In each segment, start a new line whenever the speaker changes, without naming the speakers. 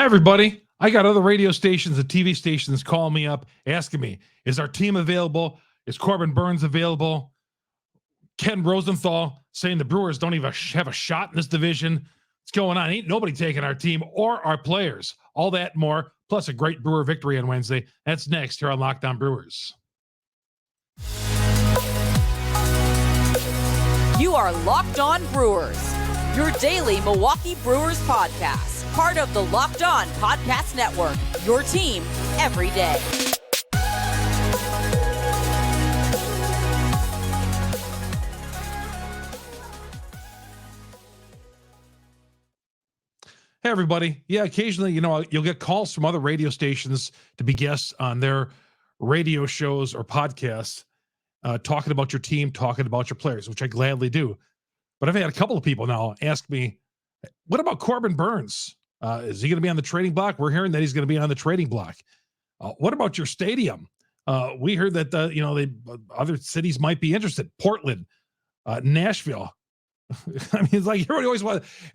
Hi, everybody. I got other radio stations and TV stations calling me up, asking me, is our team available? Is Corbin Burnes available? Ken Rosenthal saying the Brewers don't even have a shot in this division. What's going on? Ain't nobody taking our team or our players. All that and more, plus a great Brewer victory on Wednesday. That's next here on Locked On Brewers.
You are Locked On Brewers, your daily Milwaukee Brewers podcast. Part of the Locked On Podcast Network, your team every day.
Hey, everybody. Yeah, occasionally, you'll get calls from other radio stations to be guests on their radio shows or podcasts, talking about your team, talking about your players, which I gladly do. But I've had a couple of people now ask me, what about Corbin Burnes? Is he going to be on the trading block? We're hearing that he's going to be on the trading block. What about your stadium? We heard that, other cities might be interested. Portland, Nashville. I mean, it's like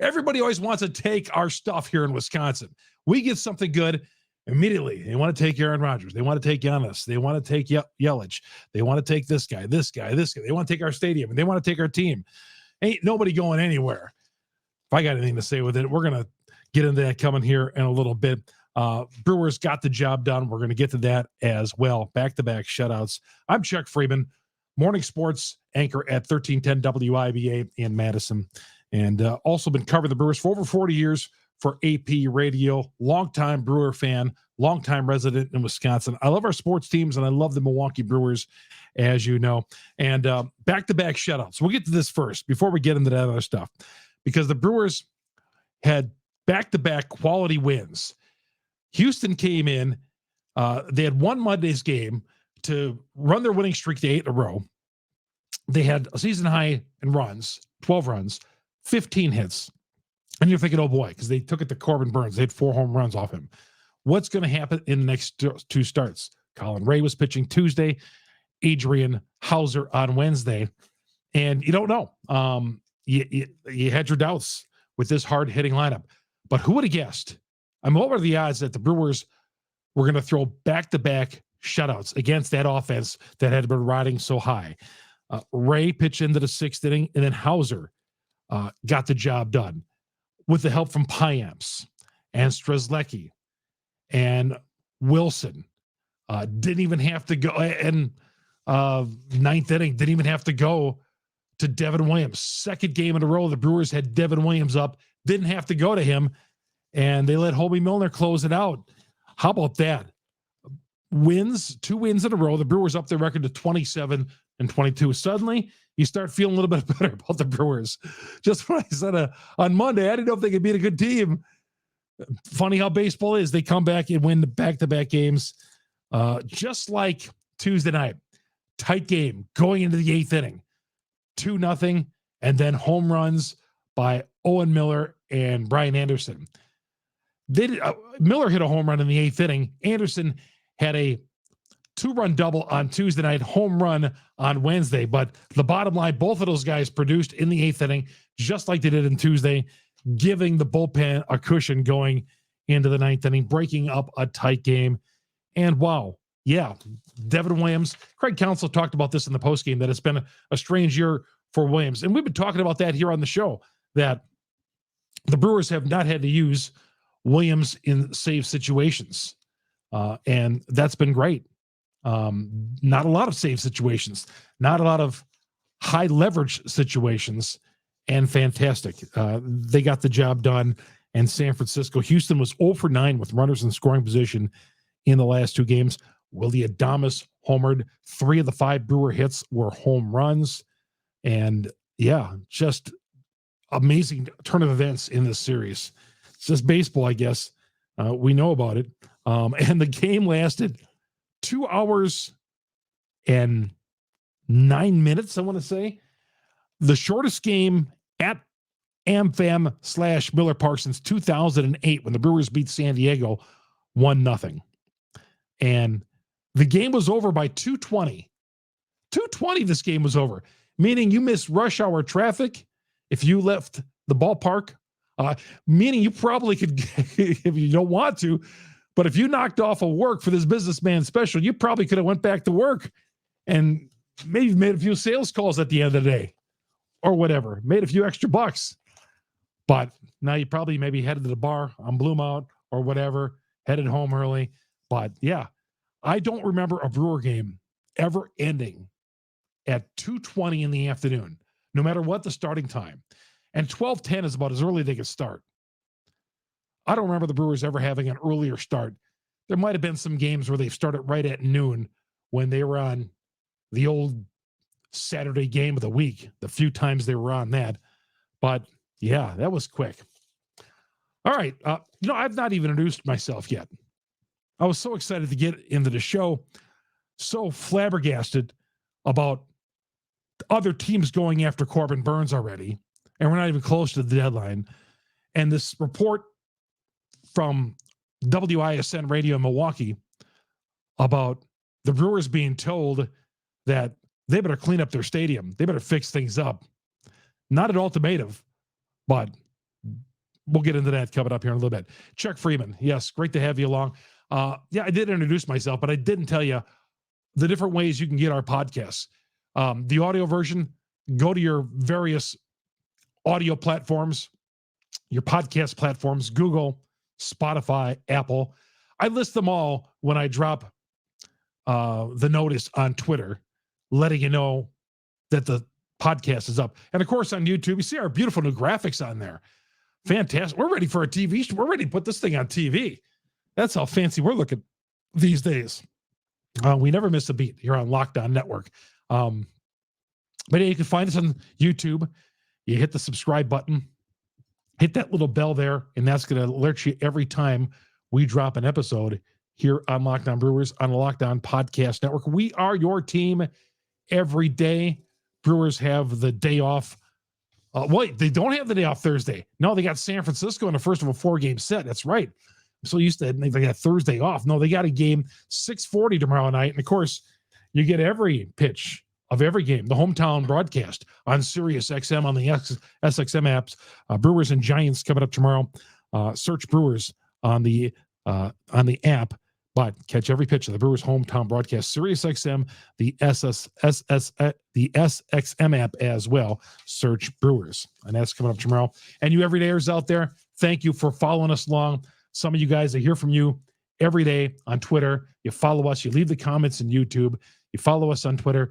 everybody always wants to take our stuff here in Wisconsin. We get something good immediately. They want to take Aaron Rodgers. They want to take Giannis. They want to take Yelich. They want to take this guy. They want to take our stadium, and they want to take our team. Ain't nobody going anywhere. If I got anything to say with it, we're going to get into that coming here in a little bit. Brewers got the job done. We're going to get to that as well. Back-to-back shutouts. I'm Chuck Freeman, morning sports anchor at 1310 WIBA in Madison, and also been covering the Brewers for over 40 years for AP Radio. Longtime Brewer fan, longtime resident in Wisconsin. I love our sports teams, and I love the Milwaukee Brewers, as you know. And back-to-back shutouts. We'll get to this first before we get into that other stuff, because the Brewers had back-to-back quality wins. Houston came in. They had won Monday's game to run their winning streak to 8 in a row. They had a season high in runs, 12 runs, 15 hits. And you're thinking, oh boy, because they took it to Corbin Burnes. They had 4 home runs off him. What's going to happen in the next 2 starts? Colin Ray was pitching Tuesday, Adrian Houser on Wednesday. And you don't know. You had your doubts with this hard-hitting lineup. But who would have guessed? What were the odds that the Brewers were going to throw back-to-back shutouts against that offense that had been riding so high? Ray pitched into the 6th inning, and then Houser got the job done with the help from Piamps and Strzelecki and Wilson. Didn't even have to go, and 9th inning, didn't even have to go to Devin Williams. Second game in a row, the Brewers had Devin Williams up, didn't have to go to him, and they let Hoby Milner close it out. How about that? 2 wins in a row. The Brewers up their record to 27-22. Suddenly, you start feeling a little bit better about the Brewers. Just what I said on Monday, I didn't know if they could beat a good team. Funny how baseball is. They come back and win the back-to-back games. Just like Tuesday night. Tight game going into the 8th inning. 2-0, and then home runs by Owen Miller and Brian Anderson. Miller hit a home run in the 8th inning. Anderson had a 2-run double on Tuesday night, home run on Wednesday. But the bottom line, both of those guys produced in the 8th inning, just like they did in Tuesday, giving the bullpen a cushion going into the 9th inning, breaking up a tight game. And wow, yeah, Devin Williams, Craig Counsell talked about this in the postgame, that it's been a strange year for Williams. And we've been talking about that here on the show, that the Brewers have not had to use Williams in save situations. And that's been great. Not a lot of save situations, not a lot of high leverage situations, and fantastic. They got the job done in San Francisco. Houston was 0 for 9 with runners in scoring position in the last 2 games. Willy Adames homered. 3 of the 5 Brewer hits were home runs. And yeah, just amazing turn of events in this series. It's just baseball, I guess. We know about it. And the game lasted 2 hours and 9 minutes, I want to say. The shortest game at AmFam / Miller Park since 2008, when the Brewers beat San Diego 1-0. And the game was over by 2:20. 2:20 this game was over, meaning you missed rush hour traffic if you left the ballpark Meaning you probably could, if you don't want to, but if you knocked off of work for this businessman special, you probably could have went back to work and maybe made a few sales calls at the end of the day or whatever, made a few extra bucks. But now you probably maybe headed to the bar on Bluemount or whatever, headed home early. But yeah, I don't remember a Brewer game ever ending at 2:20 in the afternoon, no matter what the starting time. And 12:10 is about as early as they could start. I don't remember the Brewers ever having an earlier start. There might have been some games where they started right at noon when they were on the old Saturday game of the week, the few times they were on that. But yeah, that was quick. All right. I've not even introduced myself yet. I was so excited to get into the show, so flabbergasted about other teams going after Corbin Burnes already, and we're not even close to the deadline. And this report from WISN Radio in Milwaukee about the Brewers being told that they better clean up their stadium. They better fix things up. Not an ultimatum, but we'll get into that coming up here in a little bit. Chuck Freeman, yes, great to have you along. I did introduce myself, but I didn't tell you the different ways you can get our podcasts. The audio version, go to your various audio platforms, your podcast platforms, Google, Spotify, Apple. I list them all when I drop the notice on Twitter, letting you know that the podcast is up. And of course, on YouTube, you see our beautiful new graphics on there. Fantastic. We're ready for a TV show. We're ready to put this thing on TV. That's how fancy we're looking these days. We never miss a beat here on Locked On Network. But yeah, you can find us on YouTube. You hit the subscribe button, hit that little bell there, and that's going to alert you every time we drop an episode here on Locked On Brewers on the Locked On Podcast Network. We are your team every day. Brewers have the day off. Wait, they don't have the day off Thursday. No, they got San Francisco in the first of a 4-game set. That's right. I'm so used to it. They got Thursday off. No, they got a game 6:40 tomorrow night. And of course, you get every pitch of every game, the hometown broadcast on Sirius XM on the SXM apps. Brewers and Giants coming up tomorrow. Search Brewers on the app, but catch every pitch of the Brewers hometown broadcast. Sirius XM, the SXM app as well. Search Brewers, and that's coming up tomorrow. And you everydayers out there, thank you for following us along. Some of you guys, I hear from you every day on Twitter. You follow us. You leave the comments in YouTube. You follow us on Twitter.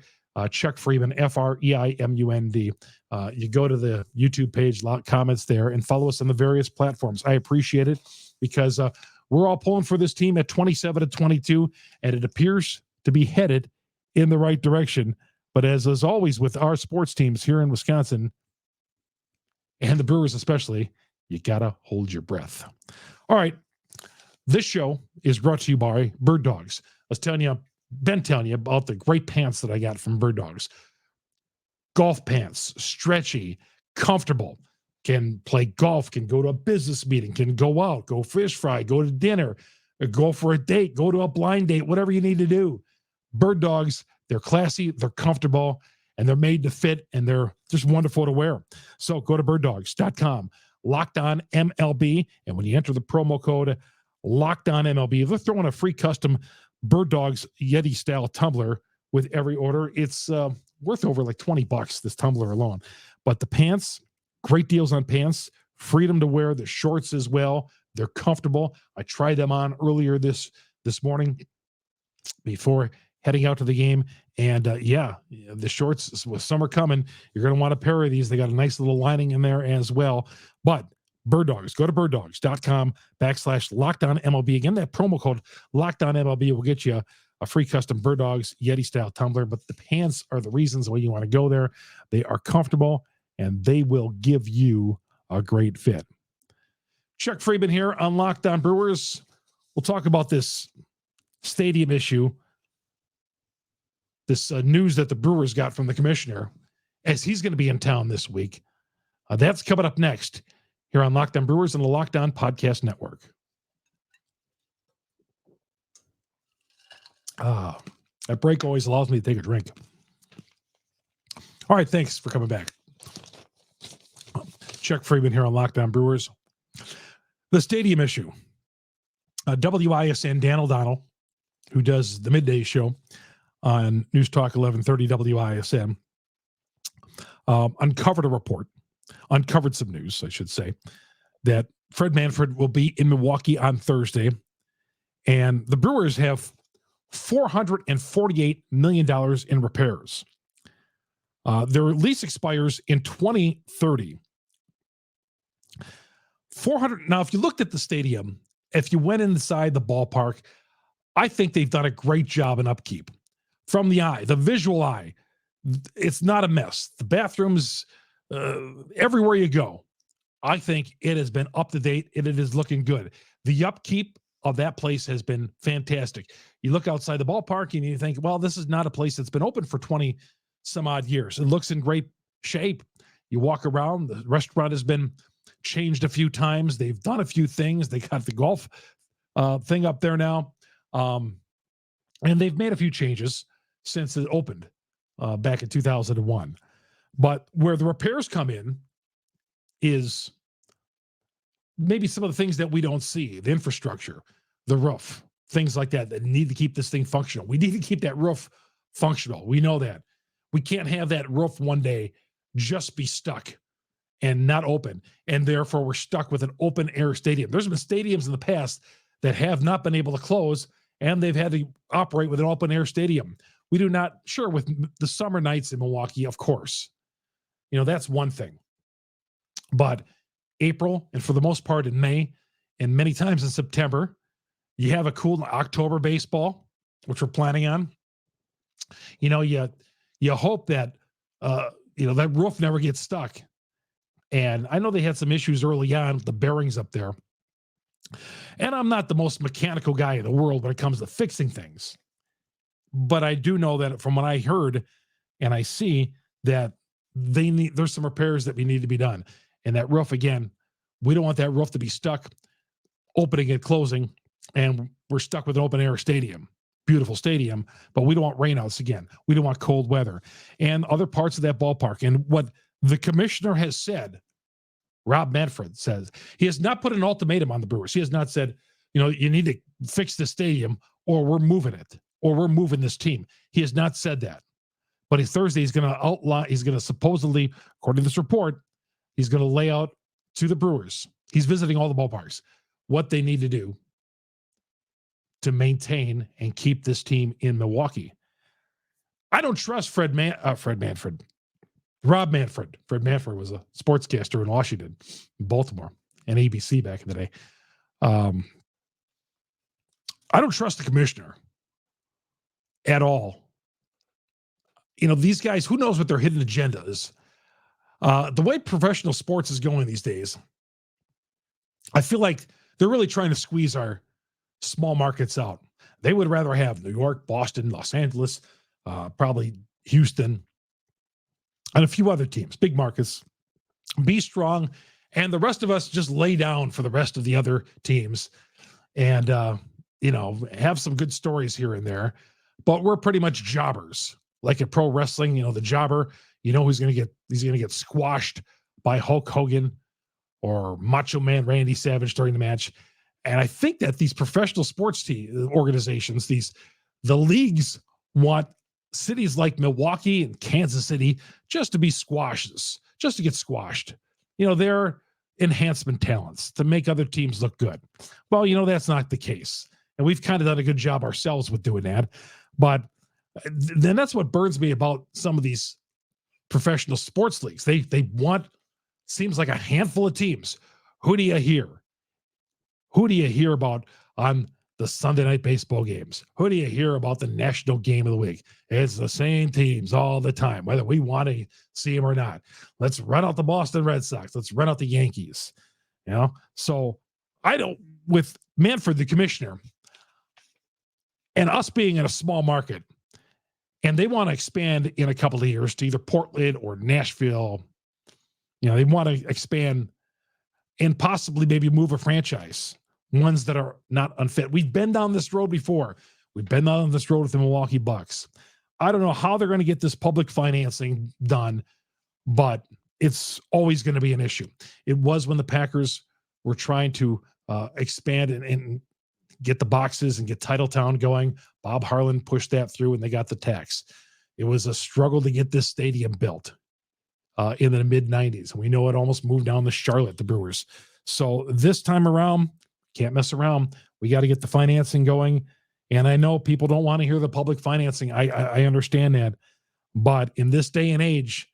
Chuck Freeman, FREIMUND. You go to the YouTube page, comments there, and follow us on the various platforms. I appreciate it because we're all pulling for this team at 27-22, and it appears to be headed in the right direction. But as always with our sports teams here in Wisconsin, and the Brewers especially, you got to hold your breath. All right. This show is brought to you by Birddogs. Been telling you about the great pants that I got from Birddogs. Golf pants, stretchy, comfortable, can play golf, can go to a business meeting, can go out, go fish fry, go to dinner, go for a date, go to a blind date, whatever you need to do. Birddogs, they're classy, they're comfortable, and they're made to fit, and they're just wonderful to wear. So go to birddogs.com, Locked On MLB, and when you enter the promo code Locked On MLB, they're throwing a free custom Birddogs Yeti style tumbler with every order. It's worth over like $20, this tumbler alone. But the pants, great deals on pants, freedom to wear the shorts as well. They're comfortable. I tried them on earlier this morning before heading out to the game. And the shorts, with summer coming, you're going to want a pair of these. They got a nice little lining in there as well. But Birddogs, go to birddogs.com/LockedOnMLB. Again, that promo code LockedOnMLB will get you a free custom Birddogs Yeti style tumbler. But the pants are the reasons why you want to go there. They are comfortable and they will give you a great fit. Chuck Freeman here on Locked On Brewers. We'll talk about this stadium issue, this news that the Brewers got from the commissioner, as he's going to be in town this week. That's coming up next here on Locked On Brewers and the Locked On Podcast Network. That break always allows me to take a drink. All right, thanks for coming back. Chuck Freeman here on Locked On Brewers. The stadium issue. WISN Dan O'Donnell, who does the midday show on News Talk 1130 WISN, uncovered some news, I should say, that Fred Manfred will be in Milwaukee on Thursday, and the Brewers have $448 million in repairs. Their lease expires in 2030. Now, if you looked at the stadium, if you went inside the ballpark, I think they've done a great job in upkeep. From the eye, the visual eye, it's not a mess. The bathrooms, everywhere you go, I think it has been up to date and it is looking good. The upkeep of that place has been fantastic. You look outside the ballpark and you think, well, this is not a place that's been open for 20 some odd years. It looks in great shape. You walk around, the restaurant has been changed a few times. They've done a few things. They got the golf thing up there now. And they've made a few changes since it opened back in 2001. But where the repairs come in is maybe some of the things that we don't see, the infrastructure, the roof, things like that need to keep this thing functional. We need to keep that roof functional. We know that. We can't have that roof one day just be stuck and not open, and therefore we're stuck with an open air stadium. There's been stadiums in the past that have not been able to close, and they've had to operate with an open air stadium. We do not, sure, with the summer nights in Milwaukee, of course. That's one thing. But April, and for the most part in May, and many times in September, you have a cool October baseball, which we're planning on. You hope that, that roof never gets stuck. And I know they had some issues early on with the bearings up there. And I'm not the most mechanical guy in the world when it comes to fixing things. But I do know that from what I heard and I see that there's some repairs that need to be done. And that roof, again, we don't want that roof to be stuck opening and closing, and we're stuck with an open air stadium. Beautiful stadium, but we don't want rainouts again. We don't want cold weather and other parts of that ballpark. And what the commissioner has said, Rob Manfred says, he has not put an ultimatum on the Brewers. He has not said, you need to fix the stadium or we're moving it or we're moving this team. He has not said that. But Thursday, he's going to supposedly, according to this report, he's going to lay out to the Brewers. He's visiting all the ballparks, what they need to do to maintain and keep this team in Milwaukee. I don't trust Rob Manfred. Fred Manfred was a sportscaster in Washington, Baltimore, and ABC back in the day. I don't trust the commissioner at all. These guys, who knows what their hidden agenda is? The way professional sports is going these days, I feel like they're really trying to squeeze our small markets out. They would rather have New York, Boston, Los Angeles, probably Houston, and a few other teams, big markets, be strong, and the rest of us just lay down for the rest of the other teams and, have some good stories here and there. But we're pretty much jobbers. Like in pro wrestling, the jobber, he's going to get squashed by Hulk Hogan or Macho Man Randy Savage during the match. And I think that these professional sports organizations, the leagues want cities like Milwaukee and Kansas City just to be squashes, just to get squashed. They're enhancement talents to make other teams look good. Well, that's not the case. And we've kind of done a good job ourselves with doing that. But then that's what burns me about some of these professional sports leagues. They want, seems like a handful of teams. Who do you hear? Who do you hear about on the Sunday night baseball games? Who do you hear about the national game of the week? It's the same teams all the time, whether we want to see them or not. Let's run out the Boston Red Sox. Let's run out the Yankees. So with Manfred, the commissioner, and us being in a small market, and they want to expand in a couple of years to either Portland or Nashville. They want to expand and possibly maybe move a franchise, ones that are not unfit. We've been down this road before. We've been down this road with the Milwaukee Bucks. I don't know how they're going to get this public financing done, but it's always going to be an issue. It was when the Packers were trying to expand and get the boxes and get Titletown going. Bob Harlan pushed that through, and they got the tax. It was a struggle to get this stadium built in the mid-'90s. We know it almost moved down to Charlotte, the Brewers. So this time around, can't mess around. We got to get the financing going. And I know people don't want to hear the public financing. I understand that. But in this day and age,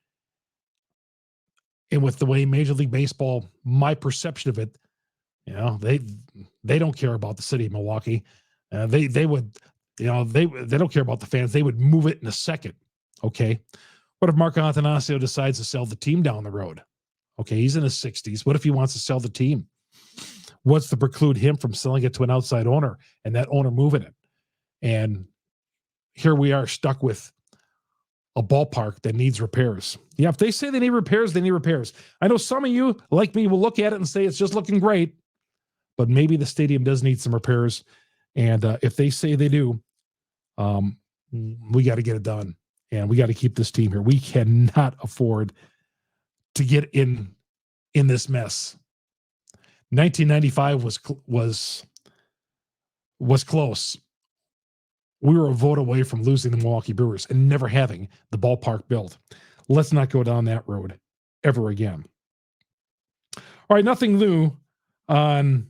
and with the way Major League Baseball, my perception of it, they don't care about the city of Milwaukee. They would, they don't care about the fans. They would move it in a second. Okay. What if Mark Attanasio decides to sell the team down the road? Okay. He's in his 60s. What if he wants to sell the team? What's to preclude him from selling it to an outside owner and that owner moving it? And here we are stuck with a ballpark that needs repairs. Yeah, if they say they need repairs, they need repairs. I know some of you, like me, will look at it and say it's just looking great, but maybe the stadium does need some repairs. And if they say they do, we got to get it done. And we got to keep this team here. We cannot afford to get in this mess. 1995 was close. We were a vote away from losing the Milwaukee Brewers and never having the ballpark built. Let's not go down that road ever again. All right, nothing new on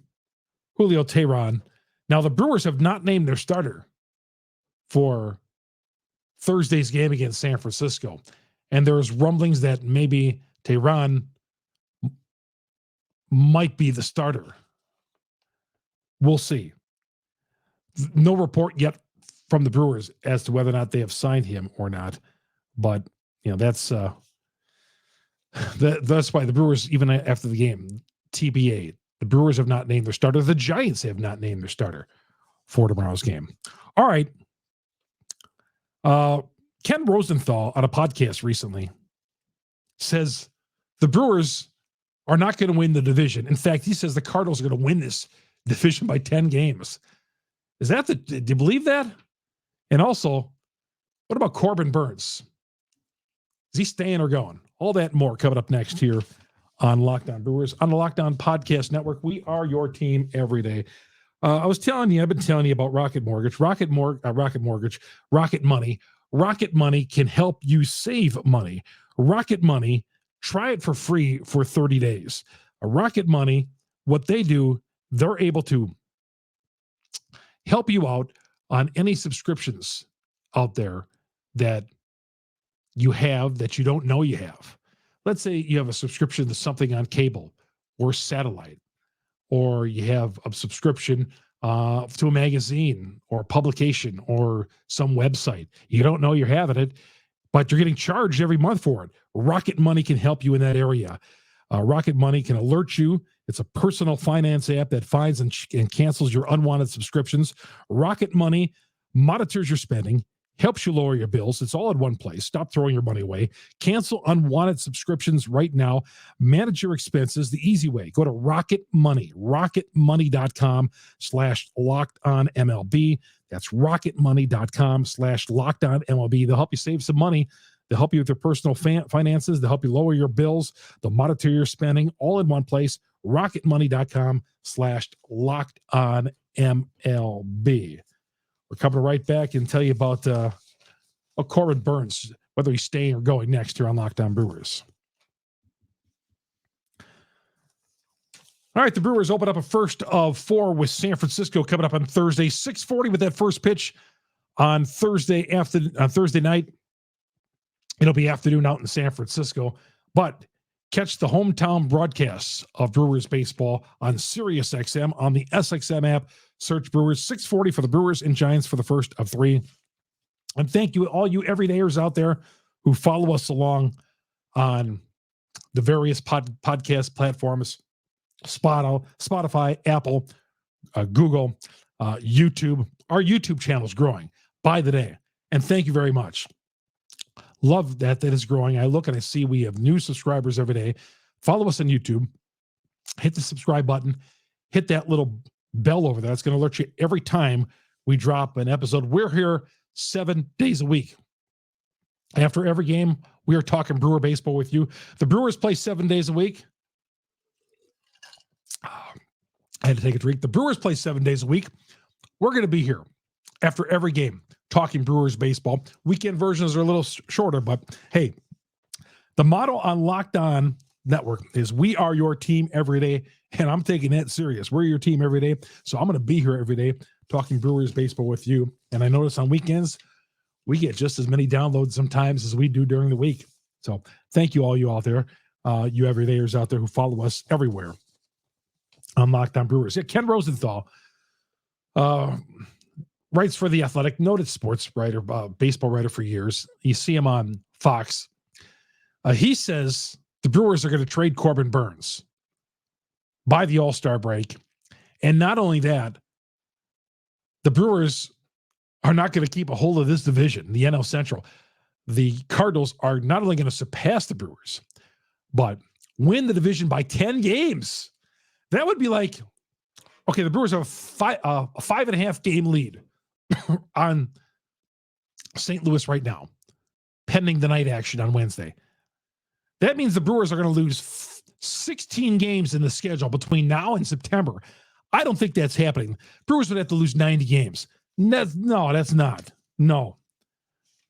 Julio Teheran. Now, the Brewers have not named their starter for Thursday's game against San Francisco. And there's rumblings that maybe Teheran might be the starter. We'll see. No report yet from the Brewers as to whether or not they have signed him or not. But, that's why the Brewers, even after the game, TBA, the Brewers have not named their starter. The Giants have not named their starter for tomorrow's game. All right. Ken Rosenthal on a podcast recently says the Brewers are not going to win the division. In fact, he says the Cardinals are going to win this division by 10 games. Do you believe that? And also, what about Corbin Burnes? Is he staying or going? All that and more coming up next here on Locked On Brewers on the Locked On Podcast Network. We are your team every day. I've been telling you about Rocket Mortgage, Rocket Money. Rocket Money can help you save money. Rocket Money, try it for free for 30 days. Rocket Money, what they do, they're able to help you out on any subscriptions out there that you have that you don't know you have. Let's say you have a subscription to something on cable or satellite, or you have a subscription to a magazine or publication or some website. You don't know you're having it, but you're getting charged every month for it. Rocket Money can help you in that area. Rocket Money can alert you. It's a personal finance app that finds and cancels your unwanted subscriptions. Rocket Money monitors your spending, helps you lower your bills. It's all in one place. Stop throwing your money away. Cancel unwanted subscriptions right now. Manage your expenses the easy way. Go to Rocket Money, rocketmoney.com/lockedonmlb. That's rocketmoney.com/lockedonmlb. They'll help you save some money. They'll help you with your personal finances. They'll help you lower your bills. They'll monitor your spending all in one place. rocketmoney.com/lockedonmlb. We're coming right back and tell you about Corbin Burnes, whether he's staying or going next here on Locked On Brewers. All right, the Brewers open up a first of 4 with San Francisco coming up on Thursday, 6:40 with that first pitch on Thursday night. It'll be afternoon out in San Francisco, but catch the hometown broadcasts of Brewers baseball on Sirius XM on the SXM app. Search Brewers 6:40 for the Brewers and Giants for the first of 3. And thank you, all you everydayers out there who follow us along on the various podcast platforms, Spotify, Apple, Google, YouTube. Our YouTube channel is growing by the day. And thank you very much. Love that is growing. I look and I see we have new subscribers every day. Follow us on YouTube. Hit the subscribe button. Hit that little bell over there. It's going to alert you every time we drop an episode. We're here 7 days a week. After every game, we are talking Brewer baseball with you. The Brewers play 7 days a week. I had to take a drink. The Brewers play 7 days a week. We're going to be here after every game talking Brewers baseball. Weekend versions are a little shorter, but hey, the motto on Locked On Network is we are your team every day, and I'm taking that serious. We're your team every day, so I'm going to be here every day talking Brewers baseball with you. And I notice on weekends, we get just as many downloads sometimes as we do during the week. So thank you all you out there, you everydayers out there who follow us everywhere on Locked On Brewers. Yeah, Ken Rosenthal writes for The Athletic, noted sports writer, baseball writer for years. You see him on Fox. He says the Brewers are going to trade Corbin Burnes by the All-Star break. And not only that, the Brewers are not going to keep a hold of this division, the NL Central. The Cardinals are not only going to surpass the Brewers, but win the division by 10 games. That would be like, okay, the Brewers have a 5.5 game lead on St. Louis right now, pending the night action on Wednesday. That means the Brewers are going to lose 16 games in the schedule between now and September. I don't think that's happening. Brewers would have to lose 90 games. No, that's not. No.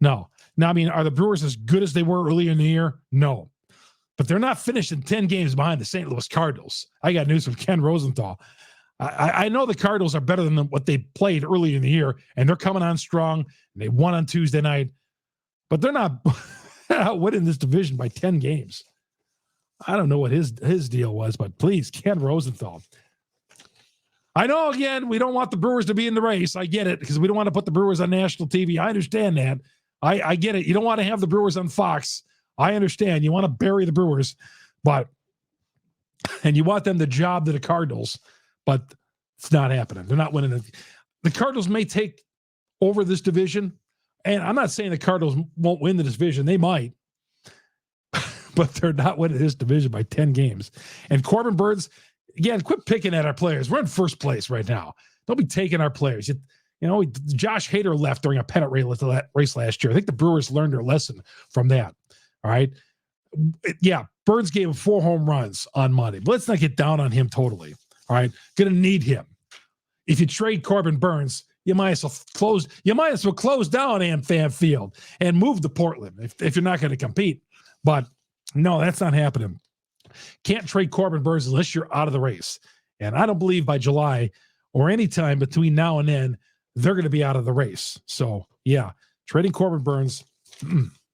Now, I mean, are the Brewers as good as they were earlier in the year? No. But they're not finishing 10 games behind the St. Louis Cardinals. I got news from Ken Rosenthal. I know the Cardinals are better than what they played earlier in the year, and they're coming on strong, and they won on Tuesday night. But they're not winning this division by 10 games. I don't know what his deal was, but please, Ken Rosenthal. I know, again, we don't want the Brewers to be in the race. I get it, because we don't want to put the Brewers on national TV. I understand that. I get it. You don't want to have the Brewers on Fox. I understand. You want to bury the Brewers, and you want them to job to the Cardinals, but it's not happening. They're not winning it. The Cardinals may take over this division, and I'm not saying the Cardinals won't win the division. They might, but they're not winning this division by 10 games. And Corbin Burnes, again, quit picking at our players. We're in first place right now. Don't be taking our players. You know, Josh Hader left during a pennant race last year. I think the Brewers learned their lesson from that. All right. Yeah, Burnes gave him 4 home runs on Monday, but let's not get down on him totally. All right. Going to need him. If you trade Corbin Burnes, you might as well close down AmFam Field and move to Portland if you're not going to compete. But no, that's not happening. Can't trade Corbin Burnes unless you're out of the race. And I don't believe by July or any time between now and then, they're going to be out of the race. So, yeah, trading Corbin Burnes,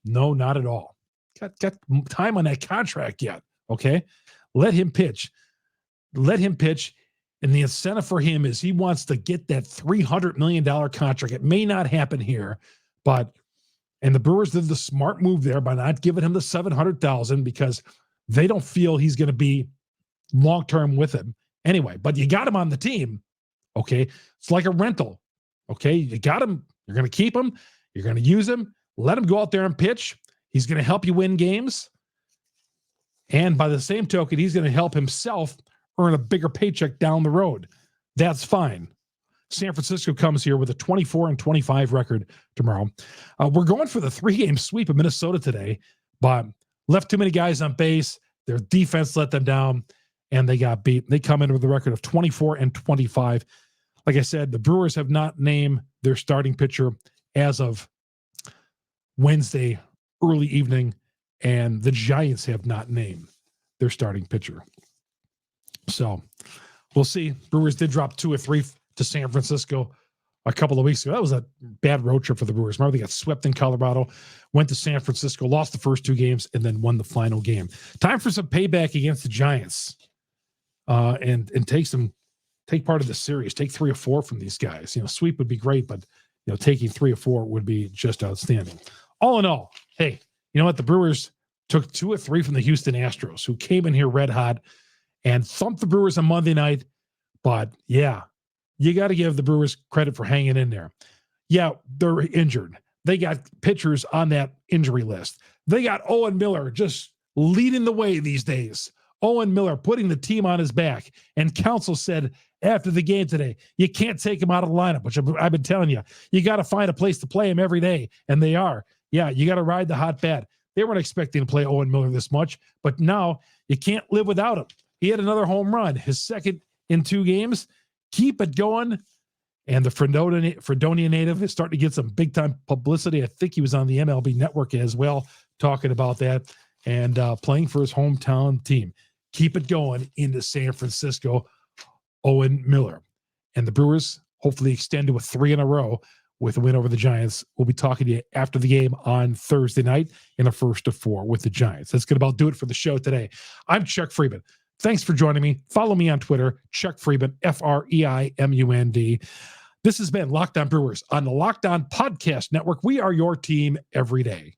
no, not at all. Got time on that contract yet, okay? Let him pitch. And the incentive for him is he wants to get that $300 million contract. It may not happen here, and the Brewers did the smart move there by not giving him the $700,000 because they don't feel he's going to be long-term with him anyway. But you got him on the team, okay? It's like a rental, okay? You got him. You're going to keep him. You're going to use him. Let him go out there and pitch. He's going to help you win games. And by the same token, he's going to help himself earn a bigger paycheck down the road. That's fine. San Francisco comes here with a 24-25 record tomorrow. We're going for the 3-game sweep of Minnesota today, but left too many guys on base. Their defense let them down, and they got beat. They come in with a record of 24-25. Like I said, the Brewers have not named their starting pitcher as of Wednesday early evening, and the Giants have not named their starting pitcher. So we'll see. Brewers did drop 2 or 3 to San Francisco a couple of weeks ago. That was a bad road trip for the Brewers. Remember, they got swept in Colorado, went to San Francisco, lost the first 2 games, and then won the final game. Time for some payback against the Giants, and take part of the series. Take 3 or 4 from these guys. You know, sweep would be great, but taking 3 or 4 would be just outstanding. All in all, hey, you know what? The Brewers took 2 or 3 from the Houston Astros, who came in here red hot and thumped the Brewers on Monday night. But yeah, you got to give the Brewers credit for hanging in there. Yeah, they're injured. They got pitchers on that injury list. They got Owen Miller just leading the way these days. Owen Miller putting the team on his back. And Counsell said after the game today, you can't take him out of the lineup, which I've been telling you. You got to find a place to play him every day, and they are. Yeah, you got to ride the hot bat. They weren't expecting to play Owen Miller this much, but now you can't live without him. He had another home run, his second in 2 games. Keep it going. And the Fredonia native is starting to get some big-time publicity. I think he was on the MLB Network as well, talking about that and playing for his hometown team. Keep it going into San Francisco, Owen Miller. And the Brewers hopefully extend to a 3 in a row with a win over the Giants. We'll be talking to you after the game on Thursday night in a 1-4 with the Giants. That's going to about do it for the show today. I'm Chuck Freeman. Thanks for joining me. Follow me on Twitter, Chuck Freeman, FREIMUND. This has been Locked On Brewers on the Locked On Podcast Network. We are your team every day.